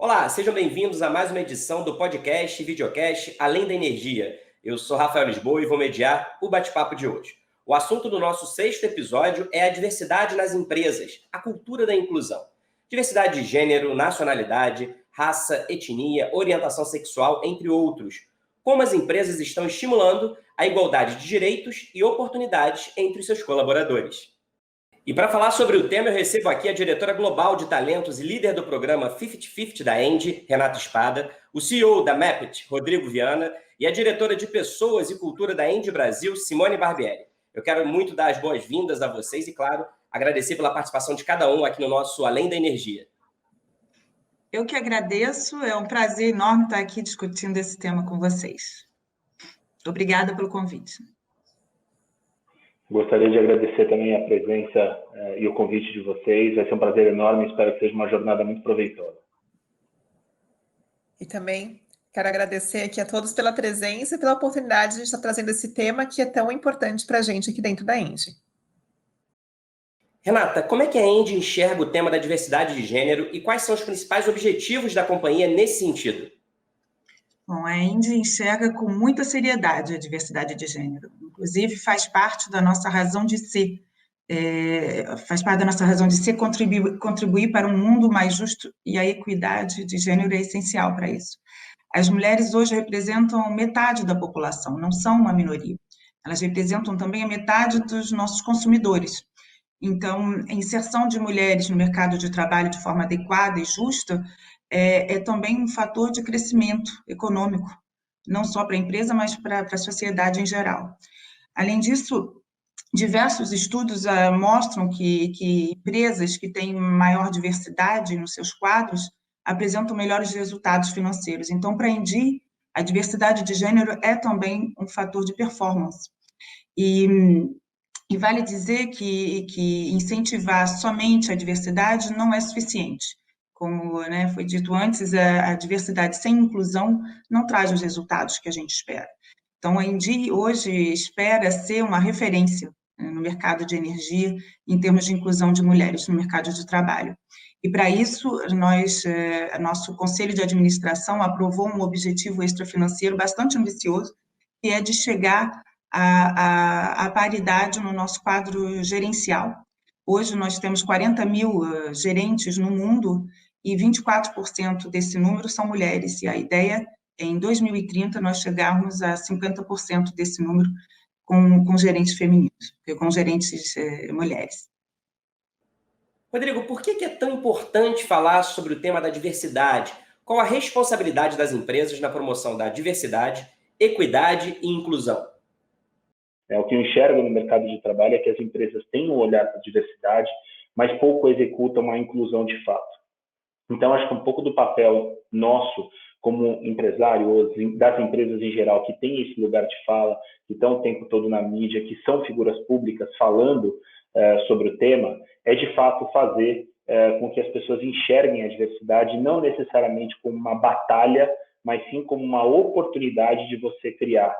Olá, sejam bem-vindos a mais uma edição do podcast e videocast Além da Energia. Eu sou Rafael Lisboa e vou mediar o bate-papo de hoje. O assunto do nosso sexto episódio é a diversidade nas empresas, a cultura da inclusão. Diversidade de gênero, nacionalidade, raça, etnia, orientação sexual, entre outros. Como as empresas estão estimulando a igualdade de direitos e oportunidades entre seus colaboradores. E para falar sobre o tema, eu recebo aqui a diretora global de talentos e líder do programa 50-50 da Engie, Renata Espada, o CEO da Mapit, Rodrigo Viana, e a diretora de Pessoas e Cultura da Engie Brasil, Simone Barbieri. Eu quero muito dar as boas-vindas a vocês e, claro, agradecer pela participação de cada um aqui no nosso Além da Energia. Eu que agradeço, é um prazer enorme estar aqui discutindo esse tema com vocês. Obrigada pelo convite. Gostaria de agradecer também a presença e o convite de vocês. Vai ser um prazer enorme, espero que seja uma jornada muito proveitosa. E também quero agradecer aqui a todos pela presença e pela oportunidade de estar trazendo esse tema que é tão importante para a gente aqui dentro da Engie. Renata, como é que a Engie enxerga o tema da diversidade de gênero e quais são os principais objetivos da companhia nesse sentido? Bom, a Engie enxerga com muita seriedade a diversidade de gênero. Inclusive, faz parte da nossa razão de ser. Contribuir para um mundo mais justo, e a equidade de gênero é essencial para isso. As mulheres hoje representam metade da população, não são uma minoria. Elas representam também a metade dos nossos consumidores. Então, a inserção de mulheres no mercado de trabalho de forma adequada e justa é também um fator de crescimento econômico, não só para a empresa, mas para a sociedade em geral. Além disso, diversos estudos mostram que empresas que têm maior diversidade nos seus quadros apresentam melhores resultados financeiros. Então, para a Engie, a diversidade de gênero é também um fator de performance. E vale dizer que incentivar somente a diversidade não é suficiente. Como foi dito antes, a diversidade sem inclusão não traz os resultados que a gente espera. Então, a Engie hoje espera ser uma referência no mercado de energia em termos de inclusão de mulheres no mercado de trabalho. E, para isso, nosso Conselho de Administração aprovou um objetivo extrafinanceiro bastante ambicioso, que é de chegar à paridade no nosso quadro gerencial. Hoje, nós temos 40 mil gerentes no mundo e 24% desse número são mulheres, e a ideia é, em 2030, nós chegarmos a 50% desse número com gerentes femininos, com gerentes mulheres. Rodrigo, por que é tão importante falar sobre o tema da diversidade? Qual a responsabilidade das empresas na promoção da diversidade, equidade e inclusão? O que eu enxergo no mercado de trabalho é que as empresas têm um olhar para a diversidade, mas pouco executam a inclusão de fato. Então, acho que um pouco do papel nosso como empresário, das empresas em geral, que têm esse lugar de fala, que estão o tempo todo na mídia, que são figuras públicas falando sobre o tema, é de fato fazer com que as pessoas enxerguem a diversidade não necessariamente como uma batalha, mas sim como uma oportunidade de você criar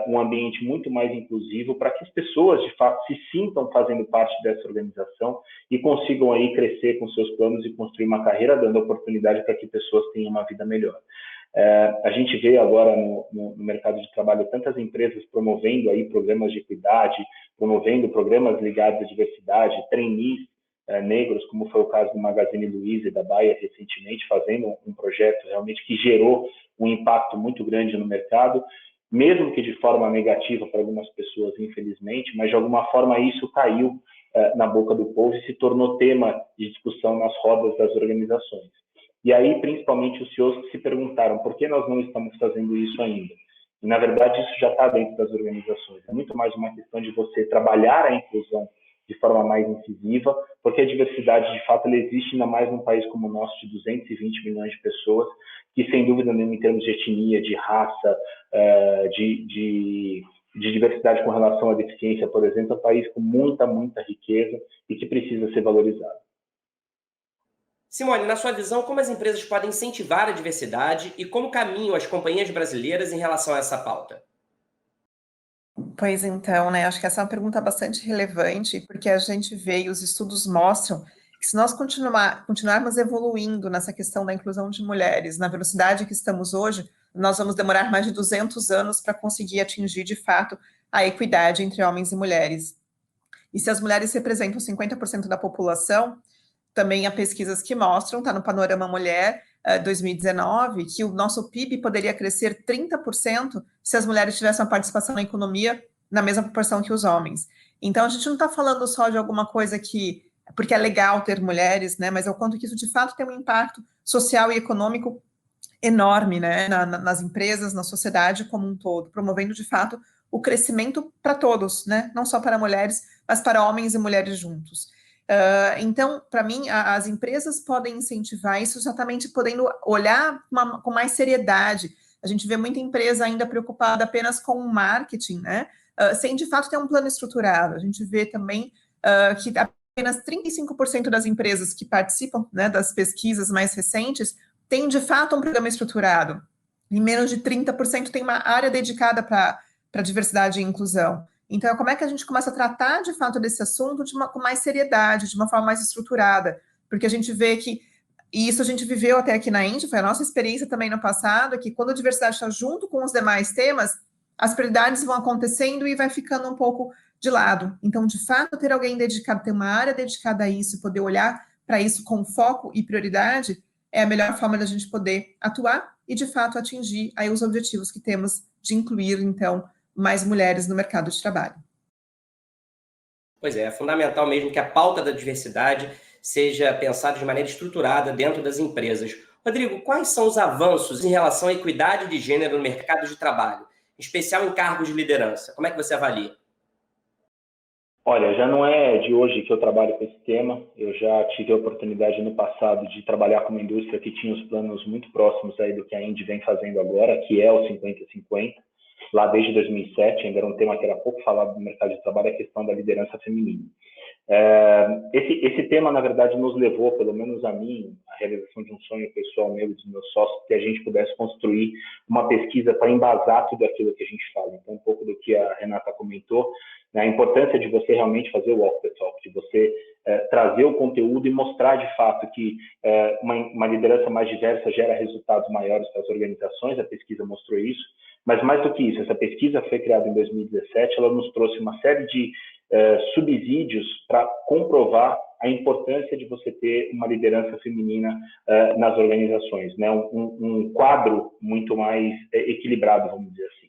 um ambiente muito mais inclusivo para que as pessoas, de fato, se sintam fazendo parte dessa organização e consigam aí crescer com seus planos e construir uma carreira, dando oportunidade para que pessoas tenham uma vida melhor. A gente vê agora no mercado de trabalho tantas empresas promovendo aí programas de equidade, promovendo programas ligados à diversidade, trainees negros, como foi o caso do Magazine Luiza e da Bayer recentemente, fazendo um projeto realmente que gerou um impacto muito grande no mercado, mesmo que de forma negativa para algumas pessoas, infelizmente, mas de alguma forma isso caiu na boca do povo e se tornou tema de discussão nas rodas das organizações. E aí, principalmente os CEOs que se perguntaram por que nós não estamos fazendo isso ainda. E, na verdade, isso já está dentro das organizações. É muito mais uma questão de você trabalhar a inclusão de forma mais incisiva, porque a diversidade, de fato, ela existe ainda mais num país como o nosso, de 220 milhões de pessoas, que, sem dúvida nenhuma, em termos de etnia, de raça, de diversidade com relação à deficiência, por exemplo, é um país com muita riqueza e que precisa ser valorizado. Simone, na sua visão, como as empresas podem incentivar a diversidade e como caminham as companhias brasileiras em relação a essa pauta? Pois então, acho que essa é uma pergunta bastante relevante, porque a gente vê e os estudos mostram Se nós continuarmos evoluindo nessa questão da inclusão de mulheres, na velocidade que estamos hoje, nós vamos demorar mais de 200 anos para conseguir atingir, de fato, a equidade entre homens e mulheres. E se as mulheres representam 50% da população, também há pesquisas que mostram, está no Panorama Mulher 2019, que o nosso PIB poderia crescer 30% se as mulheres tivessem uma participação na economia na mesma proporção que os homens. Então, a gente não está falando só de alguma coisa que, porque é legal ter mulheres, né, mas é o quanto que isso, de fato, tem um impacto social e econômico enorme, né, nas empresas, na sociedade como um todo, promovendo, de fato, o crescimento para todos, né, não só para mulheres, mas para homens e mulheres juntos. Então, para mim, as empresas podem incentivar isso exatamente podendo olhar com mais seriedade. A gente vê muita empresa ainda preocupada apenas com o marketing, né? Sem de fato ter um plano estruturado. A gente vê também que apenas 35% das empresas que participam, né, das pesquisas mais recentes têm de fato um programa estruturado. E menos de 30% tem uma área dedicada para diversidade e inclusão. Então, como é que a gente começa a tratar, de fato, desse assunto com mais seriedade, de uma forma mais estruturada? Porque a gente vê que, e isso a gente viveu até aqui na Índia, foi a nossa experiência também no passado, que quando a diversidade está junto com os demais temas, as prioridades vão acontecendo e vai ficando um pouco de lado. Então, de fato, ter alguém dedicado, ter uma área dedicada a isso, poder olhar para isso com foco e prioridade, é a melhor forma da gente poder atuar e, de fato, atingir aí os objetivos que temos de incluir, então, mais mulheres no mercado de trabalho. Pois é fundamental mesmo que a pauta da diversidade seja pensada de maneira estruturada dentro das empresas. Rodrigo, quais são os avanços em relação à equidade de gênero no mercado de trabalho, em especial em cargos de liderança? Como é que você avalia? Olha, já não é de hoje que eu trabalho com esse tema. Eu já tive a oportunidade no passado de trabalhar com uma indústria que tinha os planos muito próximos aí do que a Indy vem fazendo agora, que é o 50-50. Lá desde 2007, ainda era um tema que era pouco falado no mercado de trabalho, a questão da liderança feminina. Esse tema, na verdade, nos levou, pelo menos a mim, à realização de um sonho pessoal meu e dos meus sócios, que a gente pudesse construir uma pesquisa para embasar tudo aquilo que a gente fala. Então, um pouco do que a Renata comentou, né, a importância de você realmente fazer o walk the talk, de você trazer o conteúdo e mostrar de fato que uma liderança mais diversa gera resultados maiores para as organizações. A pesquisa mostrou isso. Mas mais do que isso, essa pesquisa foi criada em 2017, ela nos trouxe uma série de subsídios para comprovar a importância de você ter uma liderança feminina nas organizações, né? Um quadro muito mais equilibrado, vamos dizer assim.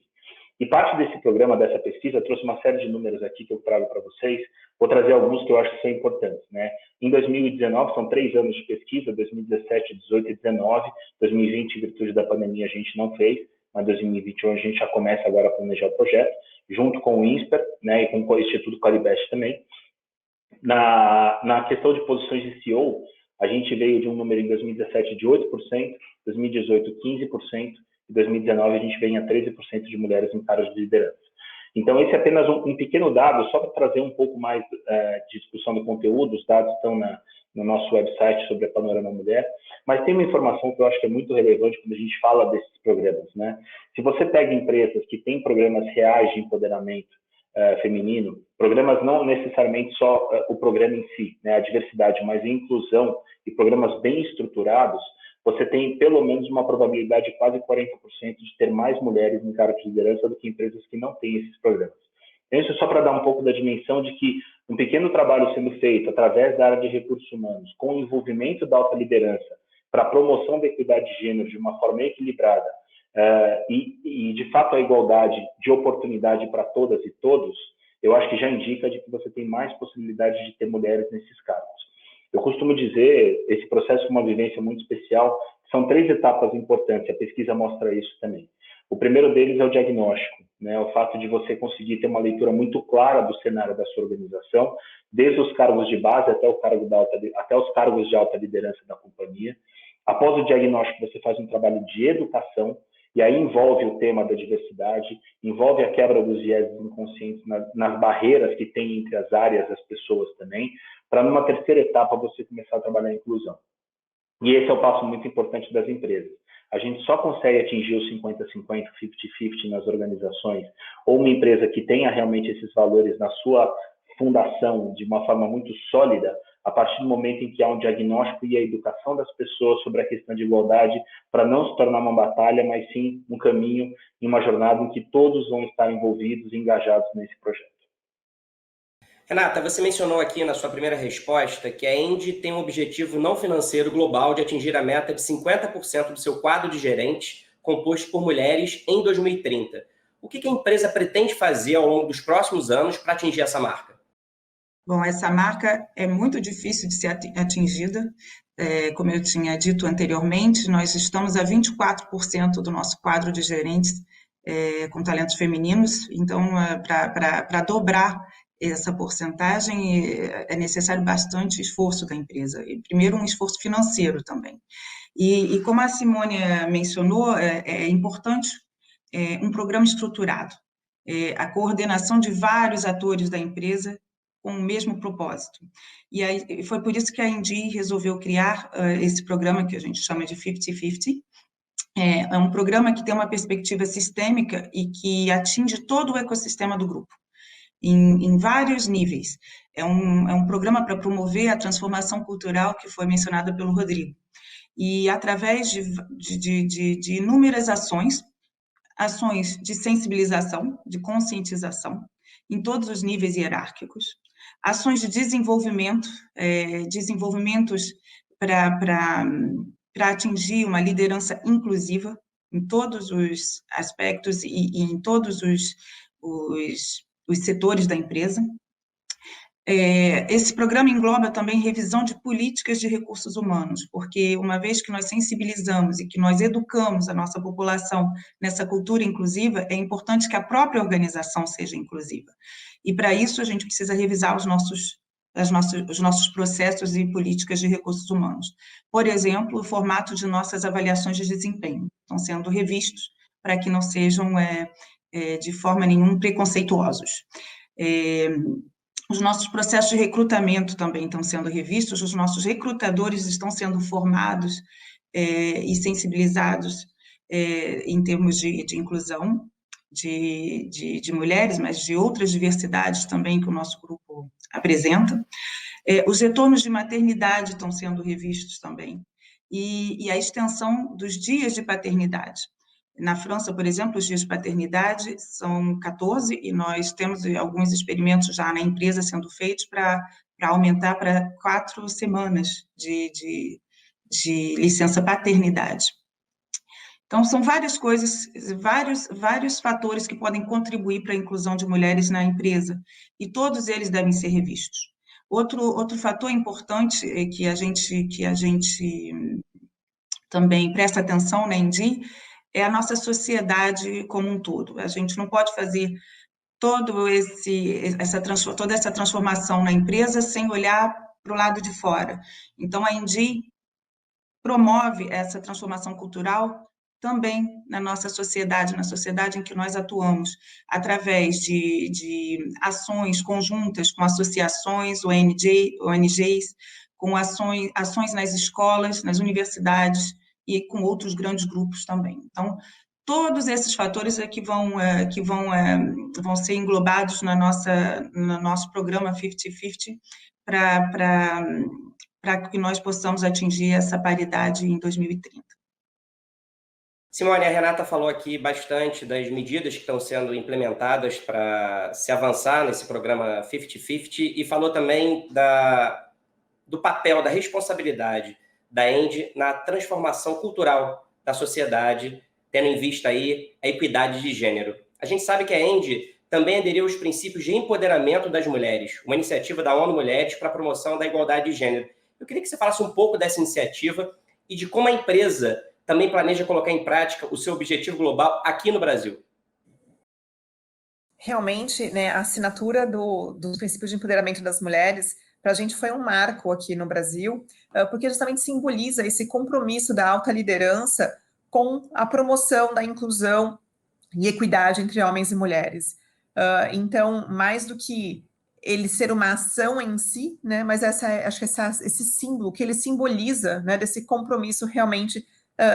E parte desse programa, dessa pesquisa, trouxe uma série de números aqui que eu trago para vocês. Vou trazer alguns que eu acho que são importantes, né? Em 2019, são 3 anos de pesquisa, 2017, 18 e 19, 2020, em virtude da pandemia, a gente não fez, mas 2021 a gente já começa agora a planejar o projeto, junto com o INSPER, né, e com o Instituto Qualibest também. Na questão de posições de CEO, a gente veio de um número em 2017 de 8%, 2018 15%, e 2019 a gente vem a 13% de mulheres em cargos de liderança. Então, esse é apenas um pequeno dado, só para trazer um pouco mais de discussão do conteúdo. Os dados estão no nosso website sobre a Panorama Mulher, mas tem uma informação que eu acho que é muito relevante quando a gente fala desses programas, né? Se você pega empresas que têm programas reais de empoderamento feminino, programas não necessariamente só o programa em si, né, a diversidade, mas a inclusão e programas bem estruturados, você tem pelo menos uma probabilidade de quase 40% de ter mais mulheres em cargos de liderança do que empresas que não têm esses programas. Isso é só para dar um pouco da dimensão de que um pequeno trabalho sendo feito através da área de recursos humanos, com o envolvimento da alta liderança, para a promoção da equidade de gênero de uma forma equilibrada e, de fato, a igualdade de oportunidade para todas e todos, eu acho que já indica de que você tem mais possibilidade de ter mulheres nesses cargos. Eu costumo dizer, esse processo é uma vivência muito especial, são 3 etapas importantes, a pesquisa mostra isso também. O primeiro deles é o diagnóstico, né? O fato de você conseguir ter uma leitura muito clara do cenário da sua organização, desde os cargos de base até os cargos de alta liderança da companhia. Após o diagnóstico, você faz um trabalho de educação, e aí envolve o tema da diversidade, envolve a quebra dos vieses inconscientes nas barreiras que tem entre as áreas, as pessoas também, para numa terceira etapa você começar a trabalhar a inclusão. E esse é o passo muito importante das empresas. A gente só consegue atingir os 50-50, 50-50 nas organizações, ou uma empresa que tenha realmente esses valores na sua fundação de uma forma muito sólida, a partir do momento em que há um diagnóstico e a educação das pessoas sobre a questão de igualdade, para não se tornar uma batalha, mas sim um caminho e uma jornada em que todos vão estar envolvidos e engajados nesse projeto. Renata, você mencionou aqui na sua primeira resposta que a ENDE tem um objetivo não financeiro global de atingir a meta de 50% do seu quadro de gerentes composto por mulheres em 2030. O que a empresa pretende fazer ao longo dos próximos anos para atingir essa marca? Bom, essa marca é muito difícil de ser atingida. Como eu tinha dito anteriormente, nós estamos a 24% do nosso quadro de gerentes com talentos femininos. Então, para dobrar essa porcentagem, é necessário bastante esforço da empresa. E, primeiro, um esforço financeiro também. E como a Simone mencionou, é importante um programa estruturado, a coordenação de vários atores da empresa com o mesmo propósito. E aí, foi por isso que a ENGIE resolveu criar esse programa que a gente chama de 50-50. É um programa que tem uma perspectiva sistêmica e que atinge todo o ecossistema do grupo, em vários níveis. É um programa para promover a transformação cultural que foi mencionada pelo Rodrigo. E através de inúmeras ações de sensibilização, de conscientização, em todos os níveis hierárquicos, ações de desenvolvimento, desenvolvimentos para atingir uma liderança inclusiva em todos os aspectos e em todos os setores da empresa. Esse programa engloba também revisão de políticas de recursos humanos, porque uma vez que nós sensibilizamos e que nós educamos a nossa população nessa cultura inclusiva, é importante que a própria organização seja inclusiva. E para isso a gente precisa revisar os nossos processos e políticas de recursos humanos. Por exemplo, o formato de nossas avaliações de desempenho estão sendo revistos para que não sejam de forma nenhuma preconceituosos. Os nossos processos de recrutamento também estão sendo revistos, os nossos recrutadores estão sendo formados e sensibilizados em termos de inclusão de mulheres, mas de outras diversidades também que o nosso grupo apresenta. Os retornos de maternidade estão sendo revistos também, e a extensão dos dias de paternidade. Na França, por exemplo, os dias de paternidade são 14 e nós temos alguns experimentos já na empresa sendo feitos para aumentar para 4 semanas de licença paternidade. Então, são várias coisas, vários fatores que podem contribuir para a inclusão de mulheres na empresa e todos eles devem ser revistos. Outro fator importante que a gente também presta atenção na ENGIE é a nossa sociedade como um todo. A gente não pode fazer toda essa transformação na empresa sem olhar para o lado de fora. Então, a ENGIE promove essa transformação cultural também na nossa sociedade, na sociedade em que nós atuamos, através de ações conjuntas com associações, ONGs, com ações nas escolas, nas universidades, e com outros grandes grupos também. Então, todos esses fatores é que vão ser englobados no nosso programa 50-50 para que nós possamos atingir essa paridade em 2030. Simone, a Renata falou aqui bastante das medidas que estão sendo implementadas para se avançar nesse programa 50-50 e falou também do papel, da responsabilidade da ENDE na transformação cultural da sociedade, tendo em vista aí a equidade de gênero. A gente sabe que a ENDE também aderiu aos princípios de empoderamento das mulheres, uma iniciativa da ONU Mulheres para a promoção da igualdade de gênero. Eu queria que você falasse um pouco dessa iniciativa e de como a empresa também planeja colocar em prática o seu objetivo global aqui no Brasil. Realmente, né, a assinatura dos princípios de empoderamento das mulheres para a gente foi um marco aqui no Brasil, porque justamente simboliza esse compromisso da alta liderança com a promoção da inclusão e equidade entre homens e mulheres. Então, mais do que ele ser uma ação em si, né, mas acho que esse símbolo que ele simboliza, né, desse compromisso realmente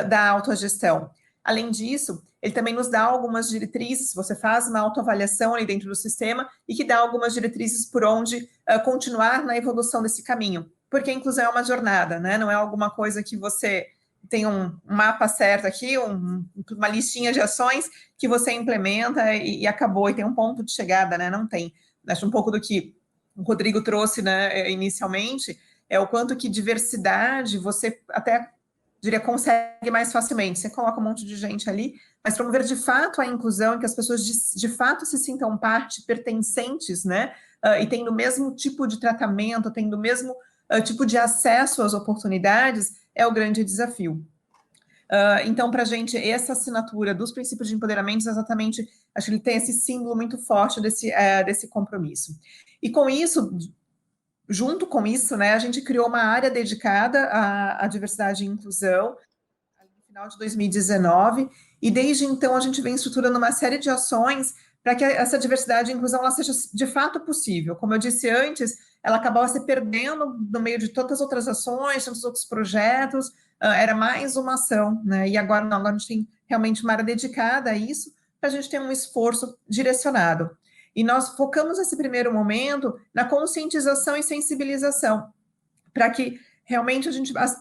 da autogestão. Além disso, ele também nos dá algumas diretrizes, você faz uma autoavaliação ali dentro do sistema e que dá algumas diretrizes por onde continuar na evolução desse caminho. porque a inclusão é uma jornada, né? Não é alguma coisa que você tem um mapa certo aqui, uma listinha de ações que você implementa e acabou, e tem um ponto de chegada, né? Não tem. Acho um pouco do que o Rodrigo trouxe, né, inicialmente, é o quanto que diversidade você até, diria, consegue mais facilmente. Você coloca um monte de gente ali, mas promover de fato a inclusão, que as pessoas de fato se sintam parte, pertencentes, né? E tendo o mesmo tipo de tratamento, tendo o mesmo tipo de acesso às oportunidades, é o grande desafio. Então, para a gente, essa assinatura dos princípios de empoderamento, exatamente, acho que ele tem esse símbolo muito forte desse compromisso. E com isso, junto com isso, né, a gente criou uma área dedicada à diversidade e inclusão no final de 2019, e desde então a gente vem estruturando uma série de ações para que essa diversidade e inclusão ela seja de fato possível. Como eu disse antes, ela acabava se perdendo no meio de tantas outras ações, tantos outros projetos, era mais uma ação, né? E agora não, agora a gente tem realmente uma área dedicada a isso, para a gente ter um esforço direcionado. E nós focamos nesse primeiro momento na conscientização e sensibilização, para que realmente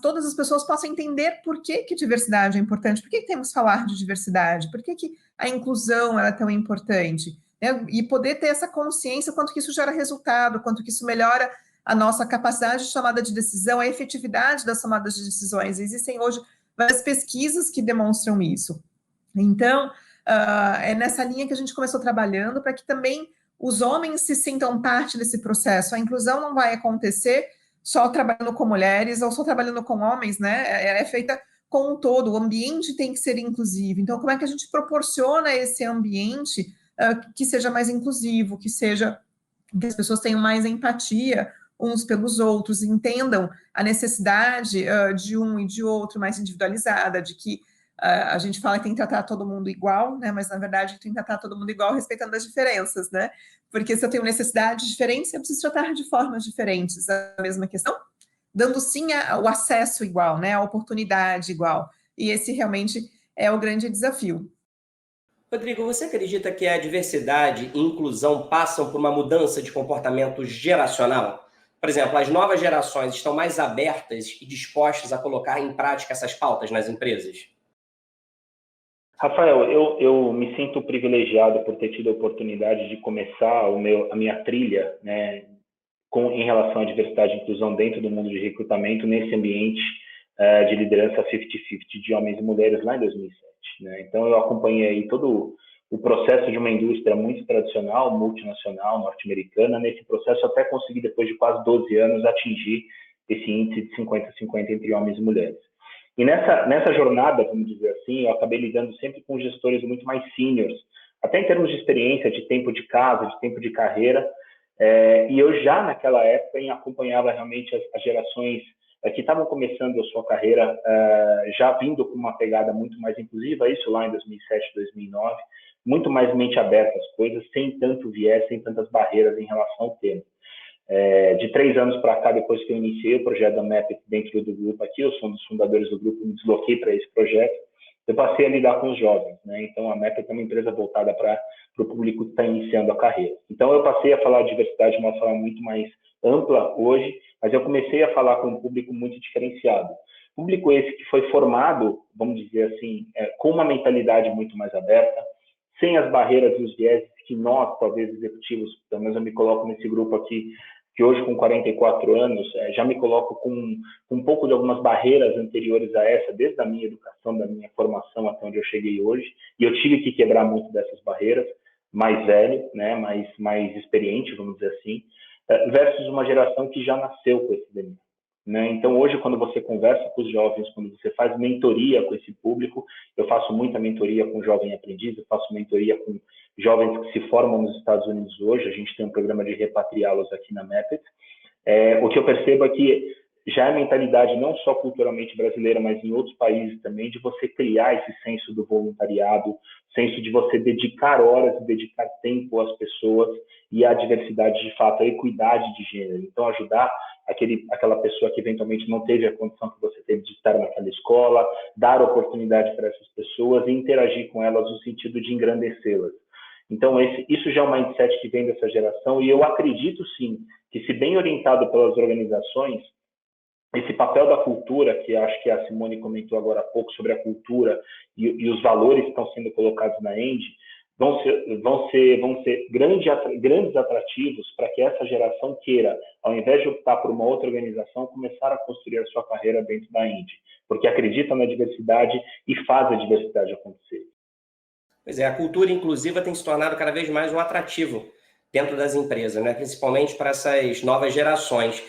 todas as pessoas possam entender por que diversidade é importante, por que temos que falar de diversidade, por que a inclusão é tão importante, né? E poder ter essa consciência, quanto que isso gera resultado, quanto que isso melhora a nossa capacidade de tomada de decisão, a efetividade das tomadas de decisões. Existem hoje várias pesquisas que demonstram isso. Então, é nessa linha que a gente começou trabalhando, para que também os homens se sintam parte desse processo. A inclusão não vai acontecer só trabalhando com mulheres ou só trabalhando com homens, né? É feita com um todo, o ambiente tem que ser inclusivo. Então, como é que a gente proporciona esse ambiente que seja mais inclusivo, que as pessoas tenham mais empatia uns pelos outros, entendam a necessidade de um e de outro mais individualizada, de que a gente fala que tem que tratar todo mundo igual, né? Mas na verdade tem que tratar todo mundo igual respeitando as diferenças, né? Porque se eu tenho necessidades diferentes, eu preciso tratar de formas diferentes a mesma questão, dando sim o acesso igual, né? A oportunidade igual. E esse realmente é o grande desafio. Rodrigo, você acredita que a diversidade e inclusão passam por uma mudança de comportamento geracional? Por exemplo, as novas gerações estão mais abertas e dispostas a colocar em prática essas pautas nas empresas? Rafael, eu me sinto privilegiado por ter tido a oportunidade de começar a minha trilha, né, em relação à diversidade e inclusão dentro do mundo de recrutamento, nesse ambiente de liderança 50-50 de homens e mulheres lá em 2007. Né? Então, eu acompanhei todo o processo de uma indústria muito tradicional, multinacional, norte-americana, nesse processo até conseguir, depois de quase 12 anos, atingir esse índice de 50-50 entre homens e mulheres. E nessa jornada, vamos dizer assim, eu acabei lidando sempre com gestores muito mais seniors, até em termos de experiência, de tempo de casa, de tempo de carreira, e eu já naquela época acompanhava realmente as gerações que estavam começando a sua carreira, já vindo com uma pegada muito mais inclusiva, isso lá em 2007, 2009, muito mais mente aberta às coisas, sem tanto viés, sem tantas barreiras em relação ao tema. De 3 anos para cá, depois que eu iniciei o projeto da MEP dentro do grupo aqui, eu sou um dos fundadores do grupo, me desloquei para esse projeto, eu passei a lidar com os jovens, né? Então a MEP é uma empresa voltada para o público que está iniciando a carreira. Então eu passei a falar de diversidade de uma forma muito mais ampla hoje, mas eu comecei a falar com um público muito diferenciado. Público esse que foi formado, vamos dizer assim, com uma mentalidade muito mais aberta, sem as barreiras e os vieses que nós, talvez executivos, pelo menos eu me coloco nesse grupo aqui, que hoje com 44 anos, já me coloco com um pouco de algumas barreiras anteriores a essa, desde a minha educação, da minha formação até onde eu cheguei hoje, e eu tive que quebrar muito dessas barreiras, mais velho, né, mais experiente, vamos dizer assim, versus uma geração que já nasceu com esse DNA. Né? Então, hoje, quando você conversa com os jovens, quando você faz mentoria com esse público, eu faço muita mentoria com jovem aprendiz, eu faço mentoria com jovens que se formam nos Estados Unidos hoje, a gente tem um programa de repatriá-los aqui na MEPET. O que eu percebo é que já é mentalidade não só culturalmente brasileira, mas em outros países também, de você criar esse senso do voluntariado, senso de você dedicar horas, dedicar tempo às pessoas e à diversidade de fato, à equidade de gênero. Então, ajudar aquela pessoa que eventualmente não teve a condição que você teve de estar naquela escola, dar oportunidade para essas pessoas e interagir com elas no sentido de engrandecê-las. Então, isso já é um mindset que vem dessa geração, e eu acredito sim que, se bem orientado pelas organizações, esse papel da cultura, que acho que a Simone comentou agora há pouco sobre a cultura e os valores que estão sendo colocados na Engie, vão ser grandes atrativos para que essa geração queira, ao invés de optar por uma outra organização, começar a construir a sua carreira dentro da Engie, porque acredita na diversidade e faz a diversidade acontecer. Pois é, a cultura inclusiva tem se tornado cada vez mais um atrativo dentro das empresas, né? Principalmente para essas novas gerações.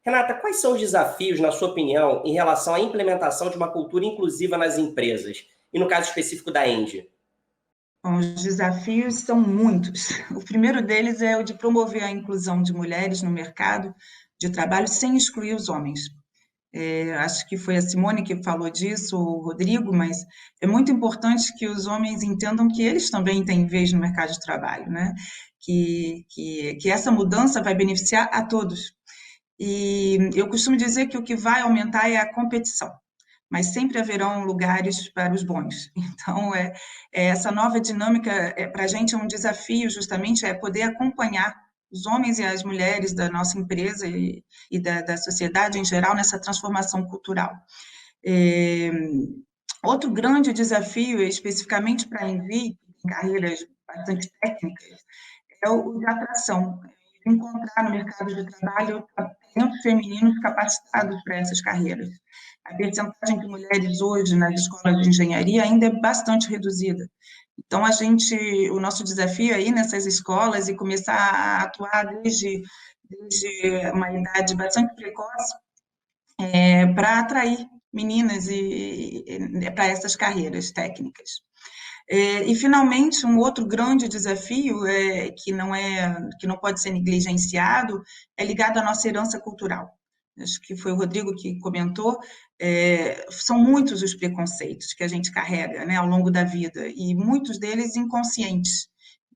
Renata, quais são os desafios, na sua opinião, em relação à implementação de uma cultura inclusiva nas empresas? E no caso específico da Engie? Bom, os desafios são muitos. O primeiro deles é o de promover a inclusão de mulheres no mercado de trabalho sem excluir os homens. Acho que foi a Simone que falou disso, o Rodrigo, mas é muito importante que os homens entendam que eles também têm vez no mercado de trabalho, né? Que essa mudança vai beneficiar a todos. E eu costumo dizer que o que vai aumentar é a competição, mas sempre haverão lugares para os bons. Então, essa nova dinâmica, para a gente, é um desafio, justamente, é poder acompanhar os homens e as mulheres da nossa empresa e da sociedade em geral nessa transformação cultural. Outro grande desafio, especificamente para a Engie, em carreiras bastante técnicas, é o de atração. Encontrar no mercado de trabalho talentos femininos capacitados para essas carreiras. A percentagem de mulheres hoje nas escolas de engenharia ainda é bastante reduzida. Então, o nosso desafio aí nessas escolas e começar a atuar desde uma idade bastante precoce para atrair meninas para essas carreiras técnicas. E, finalmente, um outro grande desafio que não pode ser negligenciado é ligado à nossa herança cultural. Acho que foi o Rodrigo que comentou, são muitos os preconceitos que a gente carrega, né, ao longo da vida, e muitos deles inconscientes.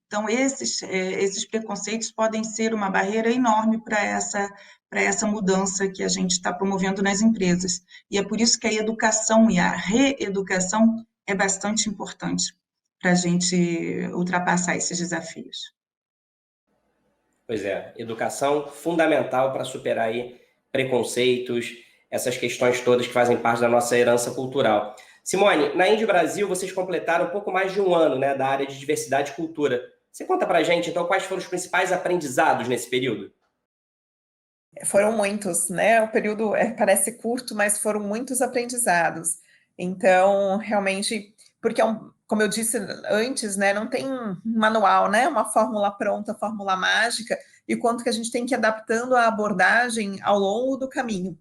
Então, esses preconceitos podem ser uma barreira enorme para essa mudança que a gente está promovendo nas empresas. E é por isso que a educação e a reeducação é bastante importante para a gente ultrapassar esses desafios. Pois é, educação fundamental para superar aí preconceitos, essas questões todas que fazem parte da nossa herança cultural. Simone, na Engie Brasil, vocês completaram um pouco mais de um ano, né, da área de diversidade e cultura. Você conta para a gente, então, quais foram os principais aprendizados nesse período? Foram muitos, né? O período parece curto, mas foram muitos aprendizados. Então, realmente, porque como eu disse antes, né, não tem um manual, né, uma fórmula pronta, fórmula mágica, e quanto que a gente tem que ir adaptando a abordagem ao longo do caminho.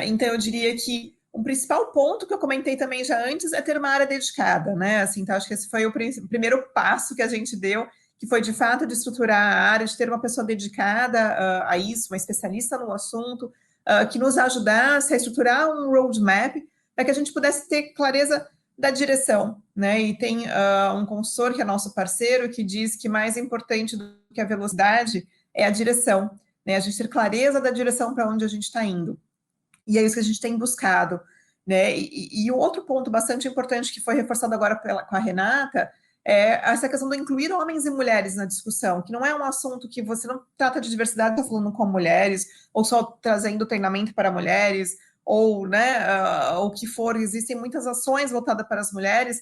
Então, eu diria que um principal ponto que eu comentei também já antes é ter uma área dedicada, né? Assim, então, acho que esse foi o primeiro passo que a gente deu, que foi, de fato, de estruturar a área, de ter uma pessoa dedicada a isso, uma especialista no assunto, que nos ajudasse a estruturar um roadmap para que a gente pudesse ter clareza da direção, né? E tem um consultor que é nosso parceiro que diz que mais importante do que a velocidade é a direção, né? A gente ter clareza da direção para onde a gente está indo. E é isso que a gente tem buscado, né? E o outro ponto bastante importante que foi reforçado agora com a Renata é essa questão do incluir homens e mulheres na discussão, que não é um assunto que você não trata de diversidade só falando com mulheres, ou só trazendo treinamento para mulheres, ou, né, o que for, existem muitas ações voltadas para as mulheres,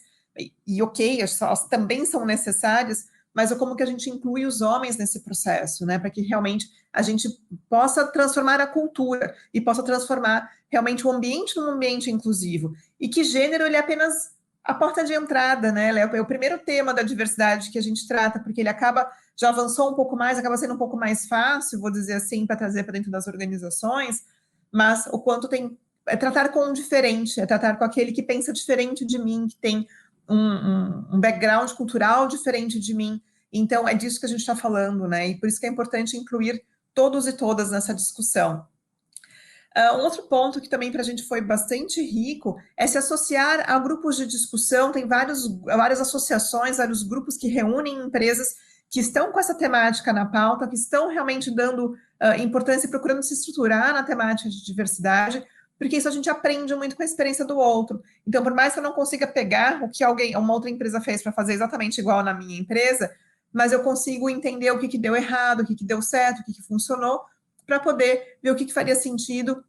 e ok, elas também são necessárias, mas como que a gente inclui os homens nesse processo, né, para que realmente a gente possa transformar a cultura e possa transformar realmente o ambiente num ambiente inclusivo, e que gênero ele é apenas a porta de entrada, né, é o primeiro tema da diversidade que a gente trata, porque ele já avançou um pouco mais, acaba sendo um pouco mais fácil, vou dizer assim, para trazer para dentro das organizações, mas o quanto é tratar com um diferente, é tratar com aquele que pensa diferente de mim, que tem um background cultural diferente de mim. Então, é disso que a gente está falando, né? E por isso que é importante incluir todos e todas nessa discussão. Um outro ponto que também para a gente foi bastante rico é se associar a grupos de discussão. Tem várias associações, vários grupos que reúnem empresas que estão com essa temática na pauta, que estão realmente dando importância e procurando se estruturar na temática de diversidade, porque isso a gente aprende muito com a experiência do outro. Então, por mais que eu não consiga pegar o que uma outra empresa fez para fazer exatamente igual na minha empresa, mas eu consigo entender o que deu errado, o que deu certo, o que funcionou, para poder ver o que faria sentido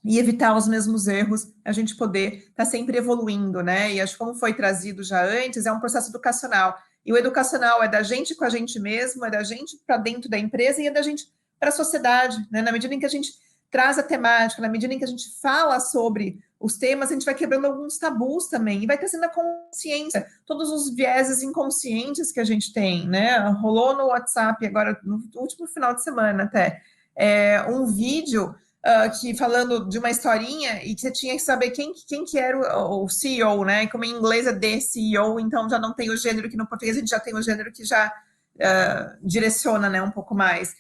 e evitar os mesmos erros, a gente poder estar sempre evoluindo, né? E acho que como foi trazido já antes, é um processo educacional. E o educacional é da gente com a gente mesmo, é da gente para dentro da empresa e é da gente para a sociedade, né? Na medida em que a gente traz a temática, na medida em que a gente fala sobre os temas, a gente vai quebrando alguns tabus também e vai trazendo a consciência, todos os vieses inconscientes que a gente tem, né? Rolou no WhatsApp agora, no último final de semana até, um vídeo que falando de uma historinha e que você tinha que saber quem que era o CEO, né? E como em inglês é The CEO, então já não tem o gênero, que no português a gente já tem o gênero que já direciona, né, um pouco mais.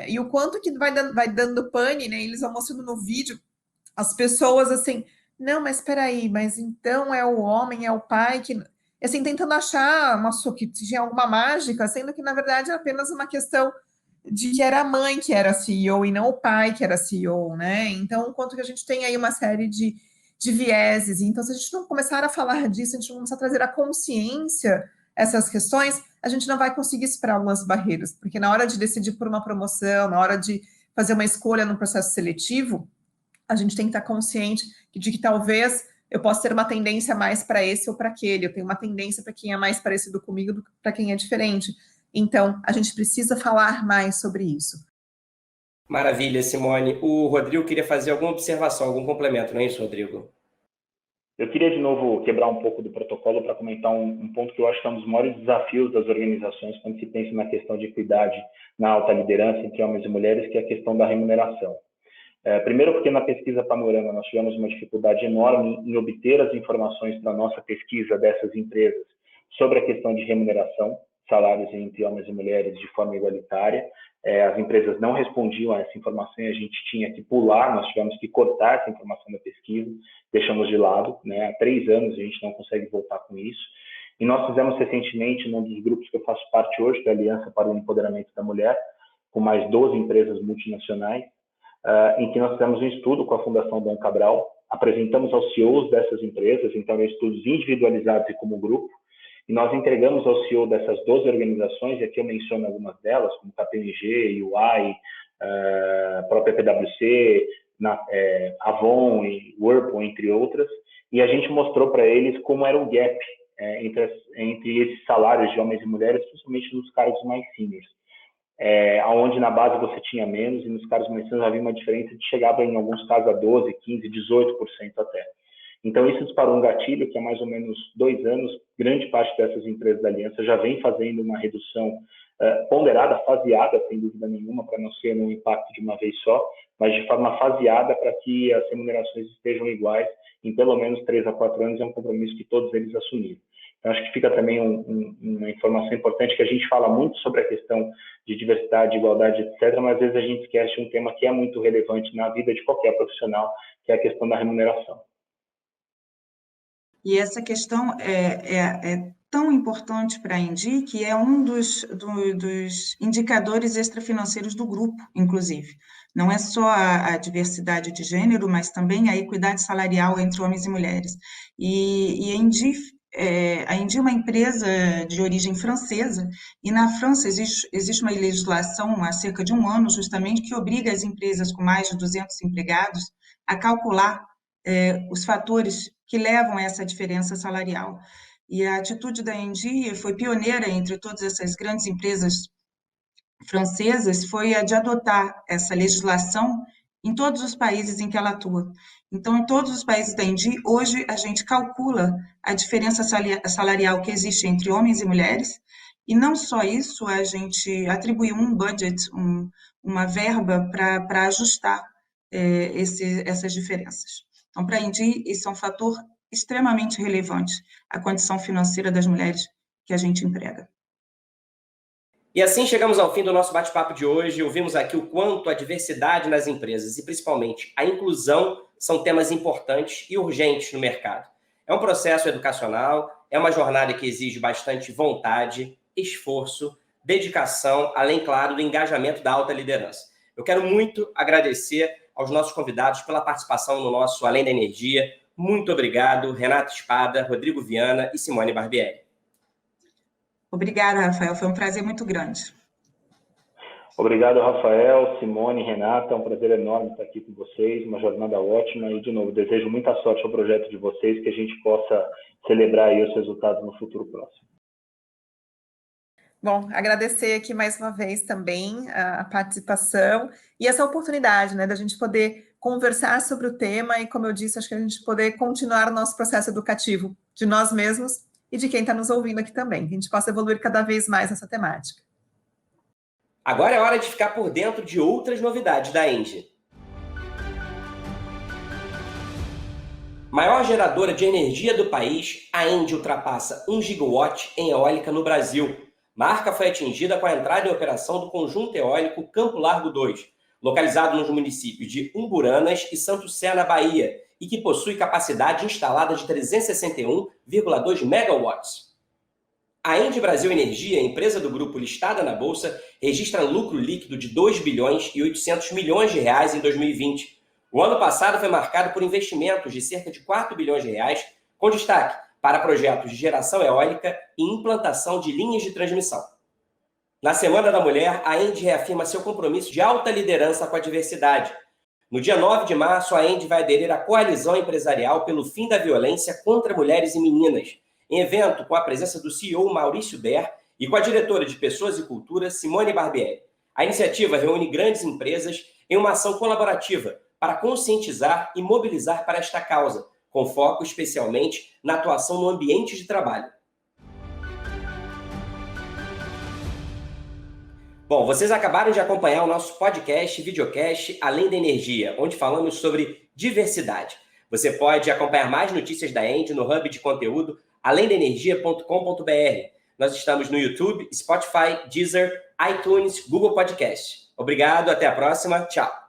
E o quanto que vai dando pane, né? Eles vão mostrando no vídeo as pessoas assim, não, mas espera aí, mas então é o homem, é o pai que, assim, tentando achar que tinha alguma mágica, sendo que na verdade é apenas uma questão de que era a mãe que era CEO e não o pai que era CEO, né? Então, quanto que a gente tem aí uma série de vieses. Então, se a gente não começar a falar disso, se a gente não começar a trazer a consciência essas questões, a gente não vai conseguir superar algumas barreiras, porque na hora de decidir por uma promoção, na hora de fazer uma escolha no processo seletivo, a gente tem que estar consciente de que talvez eu possa ter uma tendência mais para esse ou para aquele, eu tenho uma tendência para quem é mais parecido comigo do que para quem é diferente. Então, a gente precisa falar mais sobre isso. Maravilha, Simone. O Rodrigo queria fazer alguma observação, algum complemento, não é isso, Rodrigo? Eu queria, de novo, quebrar um pouco do protocolo para comentar um ponto que eu acho que é um dos maiores desafios das organizações quando se pensa na questão de equidade na alta liderança entre homens e mulheres, que é a questão da remuneração. Primeiro porque na pesquisa Panorama nós tivemos uma dificuldade enorme em obter as informações para a nossa pesquisa dessas empresas sobre a questão de remuneração, salários entre homens e mulheres de forma igualitária. As empresas não respondiam a essa informação e a gente tinha que pular, nós tivemos que cortar essa informação da pesquisa, deixamos de lado, né? Há 3 anos a gente não consegue voltar com isso. E nós fizemos recentemente, num dos grupos que eu faço parte hoje, da Aliança para o Empoderamento da Mulher, com mais 12 empresas multinacionais, em que nós fizemos um estudo com a Fundação Dom Cabral, apresentamos aos CEOs dessas empresas, então estudos individualizados e como grupo, e nós entregamos ao CEO dessas 12 organizações, e aqui eu menciono algumas delas, como KPMG, UI, própria PwC, Avon e Whirlpool, entre outras, e a gente mostrou para eles como era o gap entre esses salários de homens e mulheres, principalmente nos cargos mais seniors. Onde na base você tinha menos e nos cargos mais seniors havia uma diferença de chegava em alguns casos a 12, 15, 18% até. Então, isso disparou um gatilho que há mais ou menos 2 anos, grande parte dessas empresas da Aliança já vem fazendo uma redução ponderada, faseada, sem dúvida nenhuma, para não ser um impacto de uma vez só, mas de forma faseada para que as remunerações estejam iguais em pelo menos 3 a 4 anos, é um compromisso que todos eles assumiram. Então, acho que fica também uma informação importante, que a gente fala muito sobre a questão de diversidade, igualdade, etc., mas às vezes a gente esquece um tema que é muito relevante na vida de qualquer profissional, que é a questão da remuneração. E essa questão é tão importante para a Indi, que é um dos indicadores extrafinanceiros do grupo, inclusive. Não é só a diversidade de gênero, mas também a equidade salarial entre homens e mulheres. E a Indi é uma empresa de origem francesa, e na França existe uma legislação há cerca de 1 ano, justamente, que obriga as empresas com mais de 200 empregados a calcular os fatores que levam a essa diferença salarial. E a atitude da Engie foi pioneira entre todas essas grandes empresas francesas, foi a de adotar essa legislação em todos os países em que ela atua. Então, em todos os países da Engie, hoje a gente calcula a diferença salarial que existe entre homens e mulheres, e não só isso, a gente atribuiu um budget, uma verba para ajustar essas diferenças. Então, para a Indi, isso é um fator extremamente relevante, a condição financeira das mulheres que a gente emprega. E assim chegamos ao fim do nosso bate-papo de hoje. Ouvimos aqui o quanto a diversidade nas empresas e principalmente a inclusão são temas importantes e urgentes no mercado. É um processo educacional, é uma jornada que exige bastante vontade, esforço, dedicação, além, claro, do engajamento da alta liderança. Eu quero muito agradecer aos nossos convidados pela participação no nosso Além da Energia. Muito obrigado, Renata Espada, Rodrigo Viana e Simone Barbieri. Obrigada, Rafael. Foi um prazer muito grande. Obrigado, Rafael, Simone, Renata. É um prazer enorme estar aqui com vocês, uma jornada ótima. E, de novo, desejo muita sorte ao projeto de vocês, que a gente possa celebrar aí os resultados no futuro próximo. Bom, agradecer aqui mais uma vez também a participação e essa oportunidade, né, da gente poder conversar sobre o tema e, como eu disse, acho que a gente poder continuar o nosso processo educativo de nós mesmos e de quem está nos ouvindo aqui também, que a gente possa evoluir cada vez mais nessa temática. Agora é hora de ficar por dentro de outras novidades da ENGIE. Maior geradora de energia do país, a ENGIE ultrapassa 1 gigawatt em eólica no Brasil. Marca foi atingida com a entrada em operação do conjunto eólico Campo Largo 2, localizado nos municípios de Umburanas e Santo Sé, na Bahia, e que possui capacidade instalada de 361,2 megawatts. A ENGIE Brasil Energia, empresa do grupo listada na Bolsa, registra lucro líquido de 2 bilhões e 800 milhões de reais em 2020. O ano passado foi marcado por investimentos de cerca de 4 bilhões de reais, com destaque para projetos de geração eólica e implantação de linhas de transmissão. Na Semana da Mulher, a ENGIE reafirma seu compromisso de alta liderança com a diversidade. No dia 9 de março, a ENGIE vai aderir à Coalizão Empresarial pelo Fim da Violência contra Mulheres e Meninas, em evento com a presença do CEO Maurício Der e com a diretora de Pessoas e Cultura, Simone Barbieri. A iniciativa reúne grandes empresas em uma ação colaborativa para conscientizar e mobilizar para esta causa, com foco especialmente na atuação no ambiente de trabalho. Bom, vocês acabaram de acompanhar o nosso podcast e videocast Além da Energia, onde falamos sobre diversidade. Você pode acompanhar mais notícias da ENGIE no hub de conteúdo alemdaenergia.com.br. Nós estamos no YouTube, Spotify, Deezer, iTunes, Google Podcast. Obrigado, até a próxima, tchau!